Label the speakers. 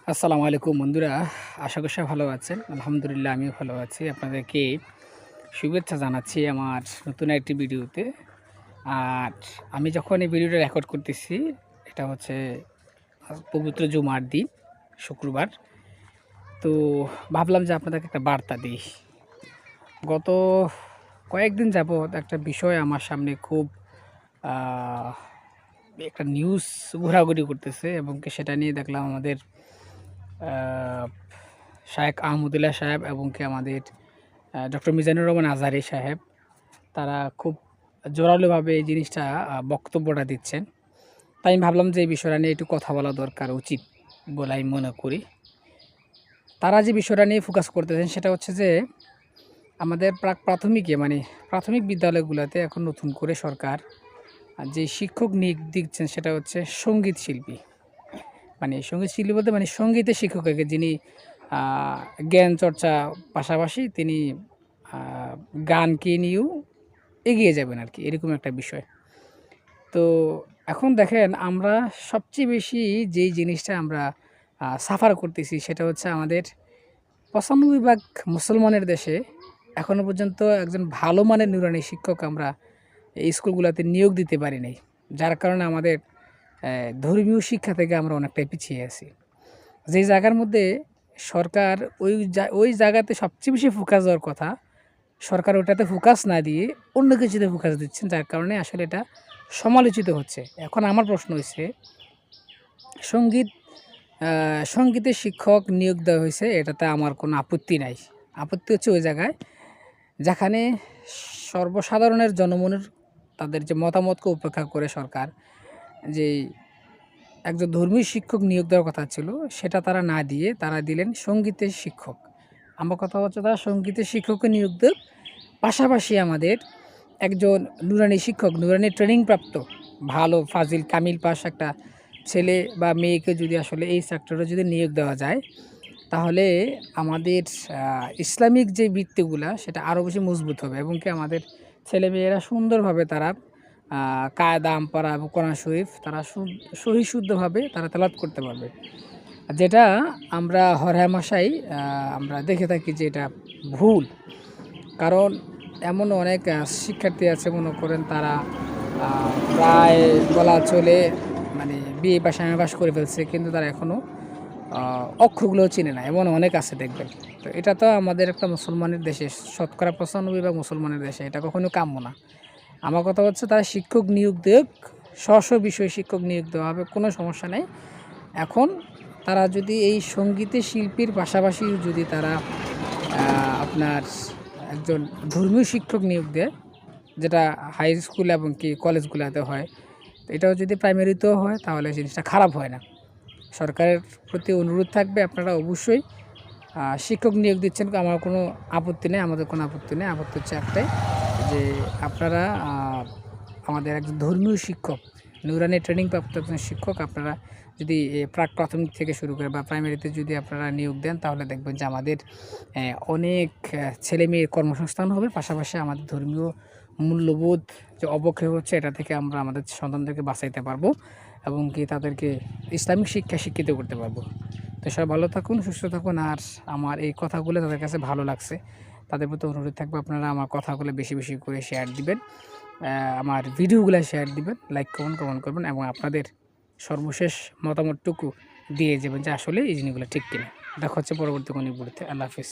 Speaker 1: আসসালামু আলাইকুম বন্ধুরা, আশা করি সবাই ভালো আছেন। আলহামদুলিল্লাহ আমিও ভালো আছি। আপনাদেরকে শুভেচ্ছা জানাচ্ছি আমার নতুন একটি ভিডিওতে। আর আমি যখন এই ভিডিওটা রেকর্ড করতেছি, এটা হচ্ছে পবিত্র জুমার দিন, শুক্রবার। তো ভাবলাম যে আপনাদেরকে একটা বার্তা দিই। গত কয়েকদিন যাবৎ একটা বিষয় আমার সামনে খুব আহ, একটা নিউজ ঘোরাঘুরি করতেছে এবং সেটা নিয়ে দেখলাম আমাদের আহ, শায়েখ আহমদুল্লাহ সাহেব এবং আমাদের ডক্টর মিজানুর রহমান আজহারি সাহেব, তারা খুব জোরালোভাবে এই জিনিসটা বক্তব্যটা দিচ্ছেন। তাই আমি ভাবলাম যে এই বিষয়টা নিয়ে একটু কথা বলা দরকার, উচিত বলে আমি মনে করি। তারা যে বিষয়টা নিয়ে ফোকাস করতেছেন সেটা হচ্ছে যে আমাদের প্রাথমিকে প্রাথমিক বিদ্যালয়গুলোতে এখন নতুন করে সরকার যে শিক্ষক নিয়োগ দিচ্ছেন সেটা হচ্ছে সঙ্গীত শিল্পী। সঙ্গীত শিল্পী বলতে সঙ্গীতের শিক্ষককে, যিনি জ্ঞান চর্চা পাশাপাশি তিনি গানকে নিয়েও এগিয়ে যাবেন আর কি, এরকম একটা বিষয়। তো এখন দেখেন, আমরা সবচেয়ে বেশি যেই জিনিসটা আমরা সাফার করতেছি সেটা হচ্ছে আমাদের ৯৫% মুসলমানের দেশে এখনও পর্যন্ত একজন ভালো মানের নুরানি শিক্ষক আমরা এই স্কুলগুলোতে নিয়োগ দিতে পারি নাই, যার কারণে আমাদের ধর্মীয় শিক্ষা থেকে আমরা অনেকটাই পিছিয়ে আছি। যেই জায়গার মধ্যে সরকার ওই জায়গাতে সবচেয়ে বেশি ফোকাস দেওয়ার কথা, সরকার ওটাতে ফোকাস না দিয়ে অন্য কিছুতে ফোকাস দিচ্ছেন, যার কারণে আসলে এটা সমালোচিত হচ্ছে। এখন আমার প্রশ্ন হচ্ছে, সঙ্গীত সঙ্গীতের শিক্ষক নিয়োগ দেওয়া হয়েছে, এটাতে আমার কোনো আপত্তি নাই। আপত্তি হচ্ছে ওই জায়গায় যেখানে সর্বসাধারণের জনমনের তাদের যে মতামতকে উপেক্ষা করে সরকার যে একজন ধর্মীয় শিক্ষক নিয়োগ দেওয়ার কথা ছিল, সেটা তারা না দিয়ে তারা দিলেন সঙ্গীতের শিক্ষক। আমার কথা হচ্ছে, তারা সঙ্গীতের শিক্ষককে নিয়োগ দেব, পাশাপাশি আমাদের একজন নুরানি শিক্ষক, নুরানি ট্রেনিংপ্রাপ্ত ভালো ফাজিল কামিল পাস একটা ছেলে বা মেয়েকে যদি আসলে এই সেক্টরে যদি নিয়োগ দেওয়া যায়, তাহলে আমাদের ইসলামিক যে ভিত্তিগুলা সেটা আরও বেশি মজবুত হবে এবং আমাদের ছেলেমেয়েরা সুন্দরভাবে তারা কায়দা আমপারা এবং কোরআন শরীফ তারা সহি শুদ্ধভাবে তারা তেলাওয়াত করতে পারবে। যেটা আমরা হরহামেশাই আমরা দেখে থাকি যে এটা ভুল। কারণ এমন অনেক শিক্ষার্থী আছে, মনে করেন তারা প্রায় বলা চলে বিএ পাস এমএ পাস করে ফেলছে, কিন্তু তারা এখনও অক্ষরগুলোও চিনে না, এমন অনেক আছে দেখবেন। তো এটা তো আমাদের একটা মুসলমানের দেশে, শতকরা ৯৫% মুসলমানের দেশে এটা কখনো কাম্য না। আমার কথা হচ্ছে, তারা শিক্ষক নিয়োগ দেখ, স্ব বিষয়ে শিক্ষক নিয়োগ দেওয়া হবে, কোনো সমস্যা নেই। এখন তারা যদি এই সঙ্গীতের শিল্পীর পাশাপাশি যদি তারা আপনার একজন ধর্মীয় শিক্ষক নিয়োগ দেয়, যেটা হাই স্কুল এবং কলেজগুলোতে হয়, তো এটাও যদি প্রাইমারিতেও হয়, তাহলে জিনিসটা খারাপ হয় না। সরকারের প্রতি অনুরোধ থাকবে, আপনারা অবশ্যই শিক্ষক নিয়োগ দিচ্ছেন, আমার কোনো আপত্তি নেই, আমাদের কোনো আপত্তি নেই। আপত্তি হচ্ছে একটাই, যে আপনারা আমাদের একজন ধর্মীয় শিক্ষক, নুরানি ট্রেনিংপ্রাপ্ত একজন শিক্ষক আপনারা যদি প্রাথমিক থেকে শুরু করে বা প্রাইমারিতে যদি আপনারা নিয়োগ দেন, তাহলে দেখবেন যে আমাদের অনেক ছেলেমেয়ের কর্মসংস্থান হবে, পাশাপাশি আমাদের ধর্মীয় মূল্যবোধ যে অবক্ষয় হচ্ছে, এটা থেকে আমরা আমাদের সন্তানদেরকে বাঁচাইতে পারবো এবং তাদেরকে ইসলামিক শিক্ষা শিক্ষিত করতে পারবো। তো সবাই ভালো থাকুন, সুস্থ থাকুন। আর আমার এই কথাগুলো তাদের কাছে ভালো লাগছে, তাদের প্রতি অনুরোধ থাকবে আপনারা আমার কথাগুলো বেশি বেশি করে শেয়ার দিবেন, আমার ভিডিওগুলো শেয়ার দিবেন, লাইক কমেন্ট করবেন এবং আপনাদের সর্বশেষ মতামতটুকু দিয়ে যাবেন যে আসলে এই জিনিসগুলো ঠিক কিনা। দেখা হচ্ছে পরবর্তী কোনো ভিডিওতে। আল্লাহ হাফিজ।